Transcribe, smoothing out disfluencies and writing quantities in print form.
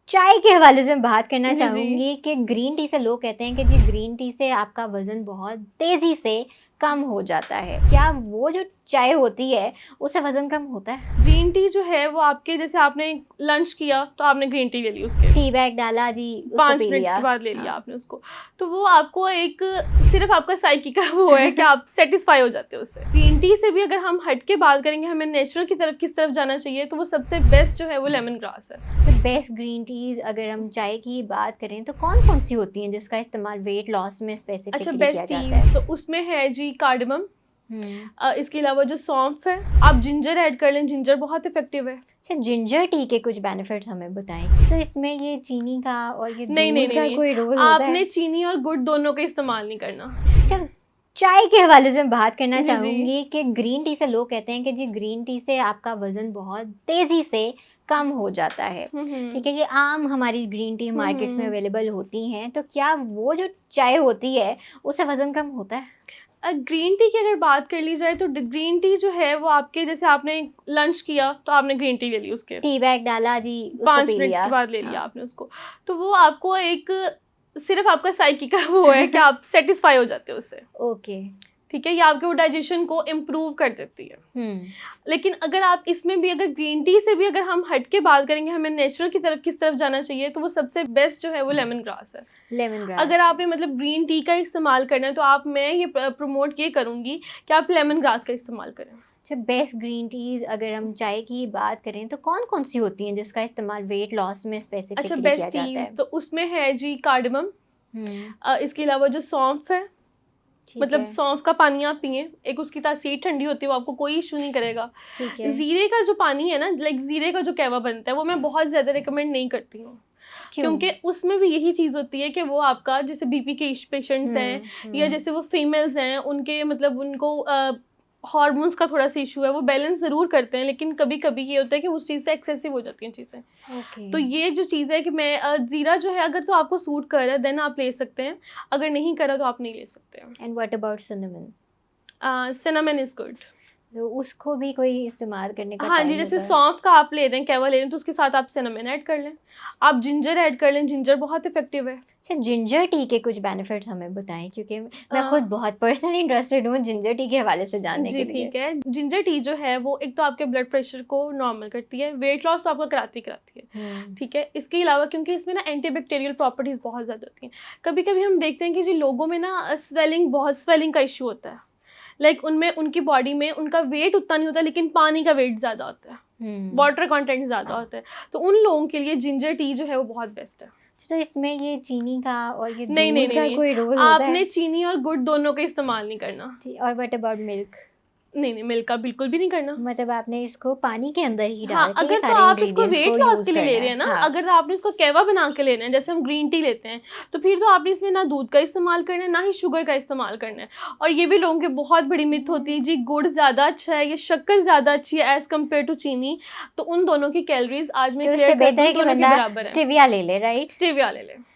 चाय के हवाले से मैं बात करना जी। चाहूँगी कि ग्रीन टी से लोग कहते हैं कि जी ग्रीन टी से आपका वज़न बहुत तेज़ी से कम हो जाता है। क्या वो जो चाय होती है उससे वज़न कम होता है? ग्रीन टी जो है वो आपके, जैसे आपने लंच किया तो आपने ग्रीन टी ले ली, उसके टी बैग डाला जी, उसको 5 पी मिनट लिया। के बाद ले लिया हाँ। आपने उसको, तो वो आपको एक सिर्फ आपका साइकी का वो है कि आप सेटिस्फाई हो जाते हो उससे। ग्रीन टी से भी अगर हम हट के बात करेंगे, हमें नेचुरल की तरफ किस तरफ जाना चाहिए, तो वो सबसे बेस्ट जो है वो लेमन ग्रास है। अच्छा, बेस्ट ग्रीन टीज़ अगर हम चाय की बात करें तो कौन-कौन सी होती हैं जिसका इस्तेमाल वेट लॉस में अच्छा, स्पेसिफिकली किया बेस्ट जाता टीज तो है? उसमें है जी कार्डमम। हुँ। इसके अलावा जो सौंफ है, आप जिंजर ऐड कर लें, जिंजर बहुत इफेक्टिव है। अच्छा, जिंजर टी के कुछ बेनिफिट्स हमें बताएँ। तो इसमें ये चीनी का और ये नहीं नहीं दूध नहीं का नहीं, कोई रोल होता आपने है? चीनी और गुड़ दोनों का इस्तेमाल नहीं करना। अच्छा, चाय के हवाले से मैं बात करना जी। चाहूँगी कि ग्रीन टी से लोग कहते हैं कि जी ग्रीन टी से आपका वज़न बहुत तेज़ी से कम हो जाता है। हम्म। ठीक है, ये आम हमारी ग्रीन टी मार्केट्स में हम्म। अवेलेबल होती हैं, तो क्या वो जो चाय होती है, उससे वज़न कम होता है? ग्रीन टी की अगर बात कर ली जाए तो ग्रीन टी जो है वो आपके, जैसे आपने लंच किया तो आपने ग्रीन टी ले ली, उसके टी बैग डाला जी, उसको 5 पी मिनट के लिया। बाद ले लिया हाँ। आपने उसको, तो वो आपको एक सिर्फ आपका साइकी का वो है कि आप सेटिस्फाई हो जाते हो उससे। ओके। ठीक है, ये आपके वो डाइजेशन को इम्प्रूव कर देती है। हुँ। लेकिन अगर आप इसमें भी, अगर ग्रीन टी से भी अगर हम हट के बात करेंगे, हमें नेचुरल की तरफ किस तरफ जाना चाहिए, तो वो सबसे बेस्ट जो है वो लेमन ग्रास है। लेमन अगर ग्रास। आपने मतलब ग्रीन टी का इस्तेमाल करना है तो मैं ये प्रमोट ये करूँगी कि आप लेमन ग्रास का इस्तेमाल करें। अच्छा, बेस्ट ग्रीन टीज़ अगर हम चाय की बात करें तो कौन-कौन सी होती हैं जिसका इस्तेमाल वेट लॉस में अच्छा, स्पेसिफिकली किया बेस्ट जाता टीज़ है? तो उसमें है जी कार्डमम। हुँ। इसके अलावा जो सौंफ है, ठीक मतलब है। सौंफ का पानी आप पिएँ, एक उसकी तासीर ठंडी होती है, वो आपको कोई इश्यू नहीं करेगा। ठीक है। ज़ीरे का जो पानी है ना, लाइक ज़ीरे का जो कहवा बनता है, वो मैं बहुत ज़्यादा रिकमेंड नहीं करती हूँ। क्यों? क्योंकि उसमें भी यही चीज़ होती है कि वो आपका, जैसे बीपी के पेशेंट्स हैं, हुँ, या हुँ। जैसे वो फीमेल्स हैं, उनके मतलब उनको हार्मोन्स का थोड़ा सा इशू है, वो बैलेंस ज़रूर करते हैं, लेकिन कभी कभी ये होता है कि उस चीज़ से एक्सेसिव हो जाती हैं चीज़ें। ओके। तो ये जो चीज़ है कि मैं ज़ीरा जो है, अगर तो आपको सूट कर रहा है देन आप ले सकते हैं, अगर नहीं कर रहा तो आप नहीं ले सकते हैं। And what about cinnamon? Cinnamon is good. तो उसको भी कोई इस्तेमाल करने का हाँ जी, टाइम जैसे होता है? सौंफ का आप ले रहे हैं, कहवा ले रहे हैं, तो उसके साथ आप सिनेमन ऐड कर लें। आप जिंजर ऐड कर लें, जिंजर बहुत इफेक्टिव है। अच्छा, जिंजर टी के कुछ बेनिफिट्स हमें बताएँ क्योंकि अ, मैं खुद बहुत पर्सनली इंटरेस्टेड हूँ जिंजर टी के हवाले से जानने जी के लिए। ठीक है। जिंजर टी जो है वो एक तो आपके ब्लड प्रेशर को नॉर्मल करती है, वेट लॉस तो आपका कराती है। हुँ। ठीक है, इसके अलावा क्योंकि इसमें ना एंटीबैक्टीरियल प्रॉपर्टीज़ बहुत ज़्यादा होती हैं। कभी कभी हम देखते हैं कि जी लोगों में ना बहुत स्वेलिंग का इशू होता है। लाइक उनमें, उनकी बॉडी में उनका वेट उतना नहीं होता, लेकिन पानी का वेट ज़्यादा होता है, हुँ। वाटर कंटेंट ज़्यादा होता है। तो उन लोगों के लिए जिंजर टी जो है वो बहुत बेस्ट है। अच्छा, तो इसमें ये चीनी का और ये नहीं नहीं दूध नहीं का नहीं, कोई रोल होता आपने है? चीनी और गुड़ दोनों का इस्तेमाल नहीं करना। जी, और व्हाट अबाउट मिल्क? नहीं नहीं, मिल्क का बिल्कुल भी नहीं करना। मतलब आपने इसको पानी के अंदर ही हाँ, डाल के ये अगर तो सारे आप इसको इंग्रीडिएंट्स वेट को लॉस यूज़ के लिए ले करना रहे है। हैं ना, हाँ। अगर आपने इसको कहवा बना के लेना है, जैसे हम ग्रीन टी लेते हैं, तो फिर तो आपने इसमें ना दूध का इस्तेमाल करना है, ना ही शुगर का इस्तेमाल करना है। और ये भी लोगों की बहुत बड़ी मिथ होती है जी गुड़ ज़्यादा अच्छा है या शक्कर ज़्यादा अच्छी है एज़ कम्पेयर टू चीनी। तो उन दोनों की कैलोरीज आज मैं तो क्लियर इससे कर बेहतर दूँ, है कि दोनों के बंदा बराबर है। स्टेविया ले ले, राइट? स्टेविया ले लें।